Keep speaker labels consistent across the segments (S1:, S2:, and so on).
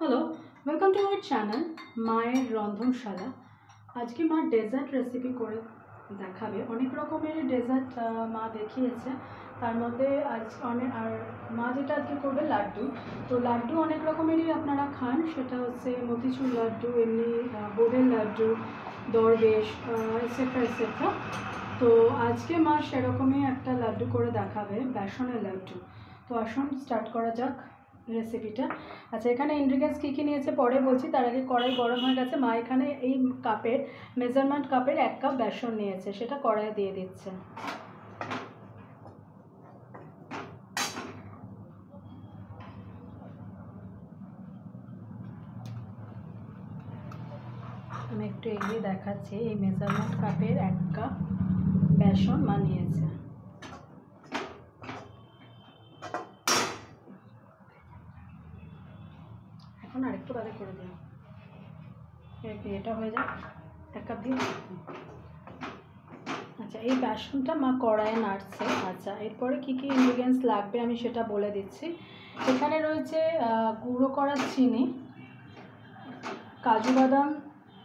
S1: Hello, welcome to our channel মায়ের রন্ধনশালা। আজকে মা ডেজার্ট রেসিপি করে দেখাবে। অনেক রকমের ডেজার্ট মা দেখিয়েছে, তার মধ্যে আজ আর মা যেটা আজকে করবে লাড্ডু। তো লাড্ডু অনেক রকমেরই আপনারা খান, সেটা হচ্ছে মতিচুর লাড্ডু, এমনি বোঁদের লাড্ডু, দরবেশ, এটসেট্রা এটসেট্রা। তো আজকে মা সেরকমই একটা লাড্ডু করে দেখাবে, বেসনের লাড্ডু। তো আসুন স্টার্ট করা যাক রেসিপিটা। আচ্ছা, এখানে ইনগ্রিডিয়েন্টস কী কী নিয়েছে পরে বলছি, তার আগে কড়াই গরম হয়ে গেছে। মা এখানে এই কাপের মেজারমেন্ট কাপের 1 কাপ বেসন নিয়েছে, সেটা কড়াইয়ে দিয়ে দিচ্ছে। আমি একটু এগিয়ে দেখাচ্ছি। এই মেজারমেন্ট কাপের 1 কাপ বেসন মা নিয়েছে। এখন আরেকটু বাদে করে দিও, এটা হয়ে যাক, 1 কাপ দিয়ে। আচ্ছা, এই বেসনটা মা কড়াইয়ে নাড়ছে। আচ্ছা, এরপরে কী কী ইনগ্রিডিয়েন্টস লাগবে আমি সেটা বলে দিচ্ছি। এখানে রয়েছে গুঁড়ো করা চিনি, কাজু বাদাম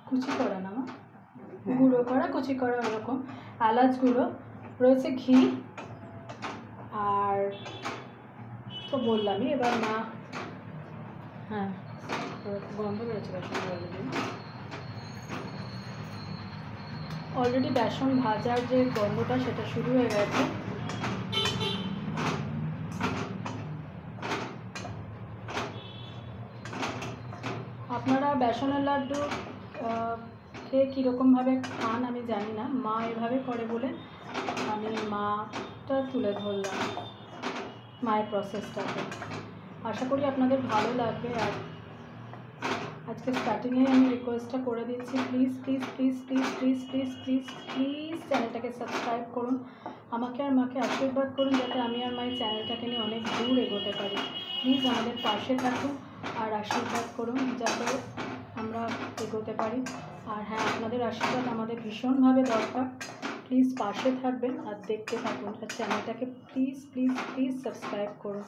S1: কুচি করা, না গুঁড়ো করা কুচি করা ওরকম, এলাচ গুঁড়ো, রয়েছে ঘি, আর তো বললামই। এবার মা, হ্যাঁ গন্ধ বেরোচ্ছে বেসন অলরেডি বেসন ভাজার যে গন্ধটা সেটা শুরু হয়ে গেছে। আপনারা বেসনের লাড্ডু খেয়ে কীরকমভাবে খান আমি জানি না, মা এভাবে করে বলে আমি মাটা তুলে ধরলাম মায়ের প্রসেসটাকে। আশা করি আপনাদের ভালো লাগবে। আর আজকে স্টার্টিংয়ে আমি রিকোয়েস্টটা করে দিচ্ছি, please please please please please please please please চ্যানেলটাকে সাবস্ক্রাইব করুন, আমাকে আর মাকে আশীর্বাদ করুন যাতে আমি আর মায়ের চ্যানেলটাকে নিয়ে অনেক দূর এগোতে পারি। প্লিজ আমাদের পাশে থাকুন আর আশীর্বাদ করুন যাতে আমরা এগোতে পারি। আর হ্যাঁ, আপনাদের আশীর্বাদ আমাদের ভীষণভাবে দরকার। প্লিজ পাশে থাকবেন আর দেখতে থাকুন, আর চ্যানেলটাকে প্লিজ প্লিজ প্লিজ সাবস্ক্রাইব করুন।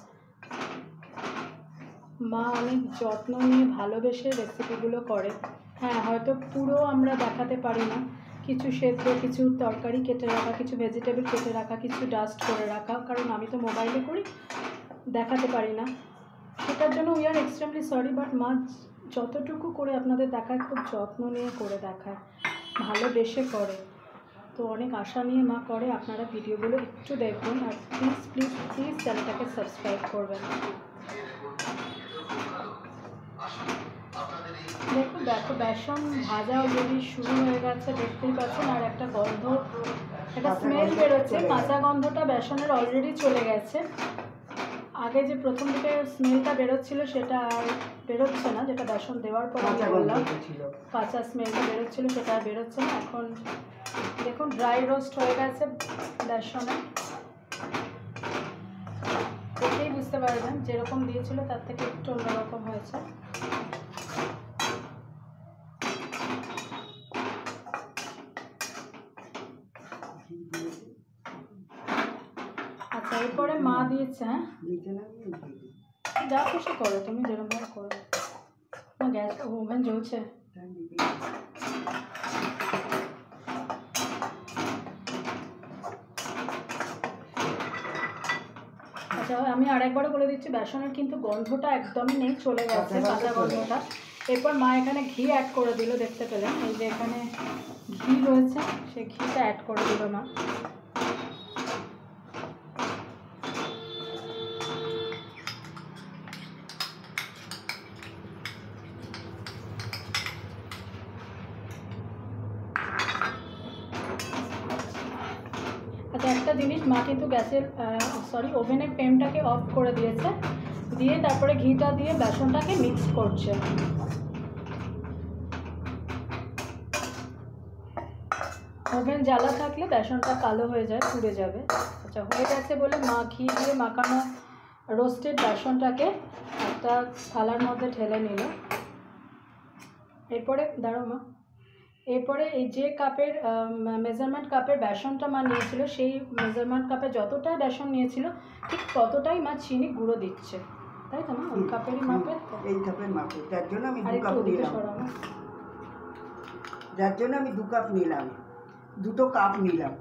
S1: মা অনেক যত্ন নিয়ে ভালোবেসে রেসিপিগুলো করে। হ্যাঁ, হয়তো পুরো আমরা দেখাতে পারি না, কিছু সেদ্ধ, কিছু তরকারি কেটে রাখা, কিছু ভেজিটেবল কেটে রাখা, কিছু ডাস্ট করে রাখা, কারণ আমি তো মোবাইলে করি, দেখাতে পারি না। সেটার জন্য we are extremely sorry, but মা যতটুকু করে আপনাদের দেখায় খুব যত্ন নিয়ে করে দেখায়, ভালোবেসে করে। তো অনেক আশা নিয়ে মা করে, আপনারা ভিডিওগুলো একটু দেখুন আর প্লিজ প্লিজ প্লিজ চ্যানেলটাকে সাবস্ক্রাইব করবেন। দেখো বেসন ভাজা অলরেডি শুরু হয়ে গেছে, দেখতেই পাচ্ছেন। আর একটা গন্ধ, একটা স্মেল বেরোচ্ছে, কাঁচা গন্ধটা বেসনের অলরেডি চলে গেছে। আগে যে প্রথম দিকে স্মেলটা বেরোচ্ছিল সেটা আর বেরোচ্ছে না, যেটা বেসন দেওয়ার পর আমি বললাম কাঁচা স্মেলটা বেরোচ্ছিল সেটা আর বেরোচ্ছে না। এখন দেখুন ড্রাই রোস্ট হয়ে গেছে বেসনে, দেখেই বুঝতে পারবেন যেরকম দিয়েছিল তার থেকে একটু অন্যরকম হয়েছে। আচ্ছা, এরপরে মা দিয়েছে, হ্যাঁ যা খুশি করো তুমি, যেরকমভাবে করো। গ্যাস ওভেন জ্বলছে। আচ্ছা, আমি আরেকবারও বলে দিচ্ছি, বেসনের কিন্তু গন্ধটা একদমই নেই, চলে গেছে কাঁচা গন্ধটা। এরপর মা এখানে ঘি অ্যাড করে দিল, দেখতে পেলেন এই যে এখানে ঘি রয়েছে, সেই ঘিটা অ্যাড করে দিল মা। আচ্ছা, একটা জিনিস, মা কিন্তু গ্যাসের ওভেনের ফ্লেমটাকে অফ করে দিয়েছে, দিয়ে তারপরে ঘিটা দিয়ে বেসনটাকে মিক্স করছে। ওভেন জ্বালা থাকলে বেসনটা কালো হয়ে যায়, পুড়ে যাবে। আচ্ছা, হয়ে গেছে বলে মা ঘি দিয়ে মাখানো রোস্টেড বেসনটাকে একটা থালার মধ্যে ঢেলে নিল। এরপরে দাঁড়াও মা, এরপরে এই যে কাপের মেজারমেন্ট কাপের বেসনটা মা নিয়েছিল, সেই মেজারমেন্ট কাপে যতটাই বেসন নিয়েছিল ঠিক ততটাই মা চিনি গুঁড়ো দিচ্ছে। তাই তো না? ওই কাপেরই মাপের তো?
S2: এই কাপের মাপে, যার জন্য আমি
S1: আর
S2: 2
S1: একটু
S2: কাপ
S1: ওদিকে
S2: নিলাম।
S1: সরাও না।
S2: যার জন্য আমি 2 কাপ নিলাম, 2 কাপ নিলাম,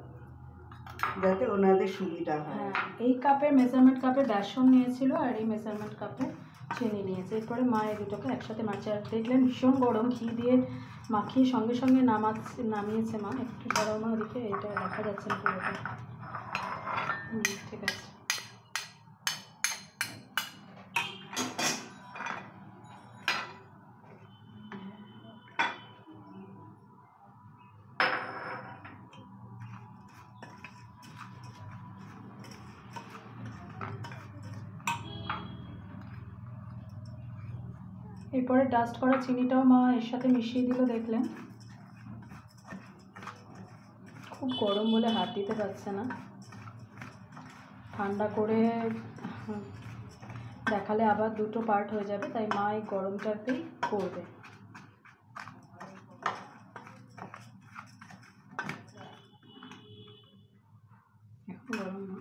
S2: যাতে ওনাদের সুবিধা হয়।
S1: হ্যাঁ, এই কাপের মেজারমেন্ট কাপে বেসন নিয়েছিল আর এই মেজারমেন্ট কাপে চিনি নিয়েছে। এরপরে মা এই দুটোকে একসাথে মাছে, আর দেখলেন ভীষণ গরম, ঘি দিয়ে মাখিয়ে সঙ্গে সঙ্গে নামিয়েছে মা। একটু সরাও মা ওদিকে, এটা দেখা যাচ্ছে না পুরোটা। ঠিক আছে। এরপরে ডাস্ট করা চিনিটাও মা এর সাথে মিশিয়ে দিল। দেখলেন খুব গরম বলে হাত দিতে পারছে না, ঠান্ডা করে দেখালে আবার দুটো পার্ট হয়ে যাবে, তাই মা এই গরমটাতেই করবে। এখন গরম না?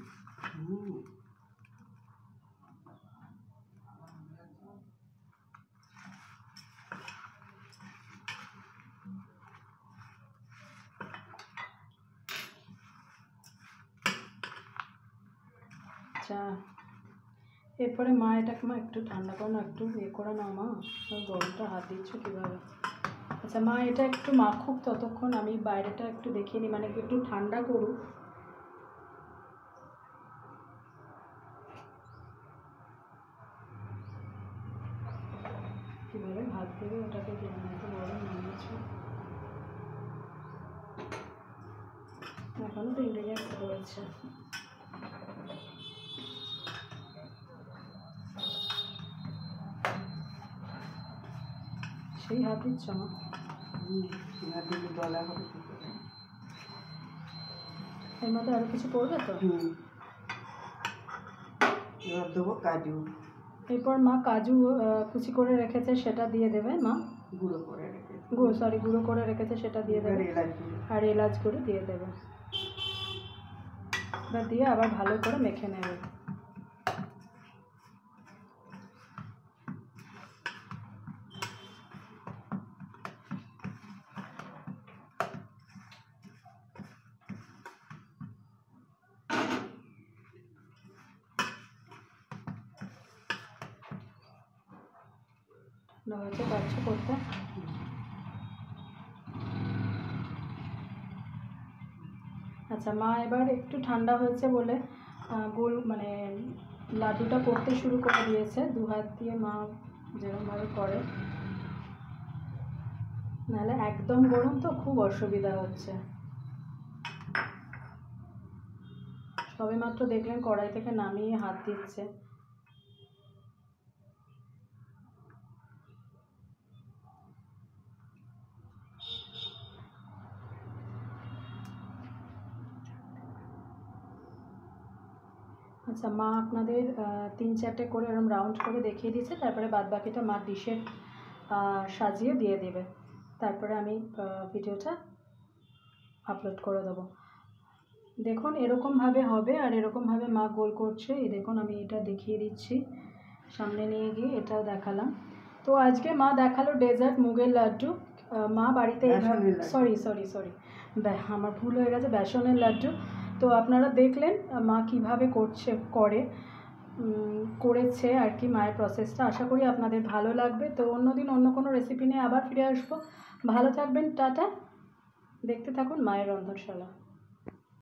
S1: আচ্ছা, এরপরে মা এটাকে মা একটু ঠান্ডা করো না, একটু করে নাও মা, গরমটা হাত দিচ্ছ কীভাবে? আচ্ছা মা এটা একটু মাখুক, ততক্ষণ আমি বাইরেটা একটু দেখিয়ে নিই, মানে একটু ঠান্ডা করুক। কীভাবে ভাত দেবে ওটাকে, এত গরম নামিয়েছ, এখনও তো ইন্গ্রিডিয়েন্টস রয়েছে। সেই হাত দিচ্ছ মা?
S2: ডলা হবে,
S1: এর মধ্যে আরও কিছু পড়বে তো?
S2: এবার দেবো কাজু।
S1: এরপর মা কাজু কুচি করে রেখেছে সেটা দিয়ে দেবে মা।
S2: গুঁড়ো করে রেখেছি,
S1: গুঁড়ো করে রেখেছে সেটা দিয়ে দেবে, আর এলাচ গুঁড়ো দিয়ে দেবে। এবার দিয়ে আবার ভালো করে মেখে নেবে। হয়েছে পারছো করতে? আচ্ছা মা এবার একটু ঠান্ডা হয়েছে বলে গোল মানে লাড্ডুটা করতে শুরু করে দিয়েছে। 2 হাত দিয়ে মা যেরকমভাবে করে, নাহলে একদম গরম তো খুব অসুবিধা হচ্ছে। সবে মাত্র দেখলেন কড়াই থেকে নামিয়ে হাত দিচ্ছে। আচ্ছা মা আপনাদের 3-4টে করে এরকম রাউন্ড করে দেখিয়ে দিয়েছে, তারপরে বাদ বাকিটা মা ডিশে সাজিয়ে দিয়ে দেবে, তারপরে আমি ভিডিওটা আপলোড করে দেবো। দেখুন এরকমভাবে হবে, আর এরকমভাবে মা গোল করছে। এই দেখুন আমি এটা দেখিয়ে দিচ্ছি, সামনে নিয়ে গিয়ে এটাও দেখালাম। তো আজকে মা দেখালো ডেজার্ট মুগের লাড্ডু। মা বাড়িতে সরি আমার ভুল হয়ে গেছে, বেসনের লাড্ডু। তো আপনারা দেখলেন মা কীভাবে করেছে আর কি, মায়ের প্রসেসটা। আশা করি আপনাদের ভালো লাগবে। তো অন্যদিন অন্য কোনো রেসিপি নিয়ে আবার ফিরে আসবো। ভালো থাকবেন, টাটা। দেখতে থাকুন মায়ের রন্ধনশালা।